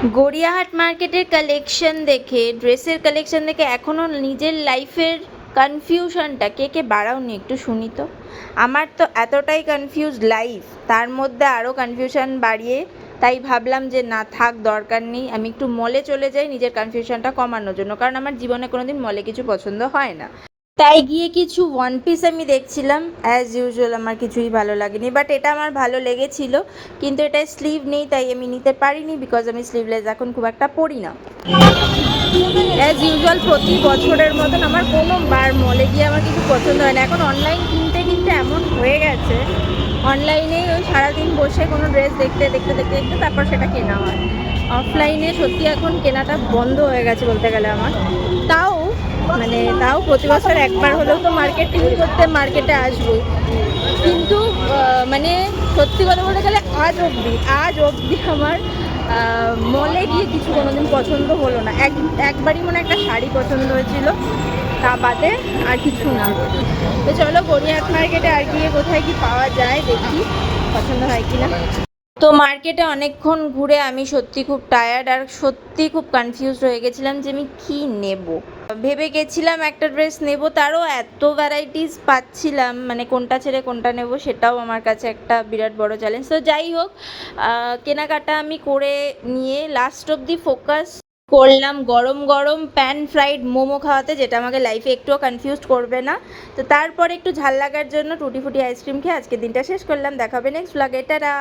গড়িয়াহাট মার্কেটের কালেকশন দেখে, ড্রেসের কালেকশন দেখে এখনও নিজের লাইফের কনফিউশনটা কে কে বাড়াওনি একটু শুনি তো। আমার তো এতটাই কনফিউজ লাইফ, তার মধ্যে আরও কনফিউশন বাড়িয়ে তাই ভাবলাম যে না থাক, দরকার নেই, আমি একটু মলে চলে যাই নিজের কনফিউশনটা কমানোর জন্য, কারণ আমার জীবনে কোনোদিন মলে কিছু পছন্দ হয় না। তাই গিয়ে কিছু ওয়ান পিস আমি দেখছিলাম, অ্যাজ ইউজুয়াল আমার কিছুই ভালো লাগেনি, বাট এটা আমার ভালো লেগেছিল, কিন্তু এটায় স্লিভ নেই তাই আমি নিতে পারিনি, বিকজ আমি স্লিভলেস এখন খুব একটা পরি না। অ্যাজ ইউজুয়াল প্রতি বছরের মতন আমার কোনো বার মলে গিয়ে আমার কিছু পছন্দ হয় না। এখন অনলাইন কিনতে কিনতে এমন হয়ে গেছে, অনলাইনেই ওই সারাদিন বসে কোনো ড্রেস দেখতে দেখতে দেখতে দেখতে তারপর সেটা কেনা হয়। অফলাইনে সত্যি এখন কেনাটা বন্ধ হয়ে গেছে বলতে গেলে আমার। তাও প্রতি বছর একবার হলেও তো মার্কেটিং করতে মার্কেটে আসবো, কিন্তু মানে সত্যি কথা বলতে গেলে আজ অবধি আমার মলে গিয়ে কিছু কোনোদিন পছন্দ হলো না। একবারই মনে একটা শাড়ি পছন্দ হয়েছিল, তা বাদে আর কিছু না। তো চলো গড়িয়াহাট মার্কেটে আর গিয়ে কোথায় কি পাওয়া যায় দেখি, পছন্দ হয় কি না। তো মার্কেটে অনেকক্ষণ ঘুরে আমি সত্যি খুব টায়ার্ড আর সত্যি খুব কনফিউজড হয়ে গেছিলাম যে আমি কী নেব। ভেবে গেছিলাম একটা ড্রেস নেব, তারও এত ভ্যারাইটিস পাচ্ছিলাম, মানে কোনটা ছেড়ে কোনটা নেব সেটাও আমার কাছে একটা বিরাট বড় চ্যালেঞ্জ। তো যাই হোক, কেনাকাটা আমি করে নিয়ে লাস্ট অবধি ফোকাস করলাম গরম গরম প্যান ফ্রাইড মোমো খাওয়াতে, যেটা আমাকে লাইফে একটুও কনফিউজড করবে না। তো তারপরে একটু ঝাল লাগার জন্য টুটি ফুটি আইসক্রিম খেয়ে আজকের দিনটা শেষ করলাম। দেখা হবে নেক্সট ব্লগে, টাটা।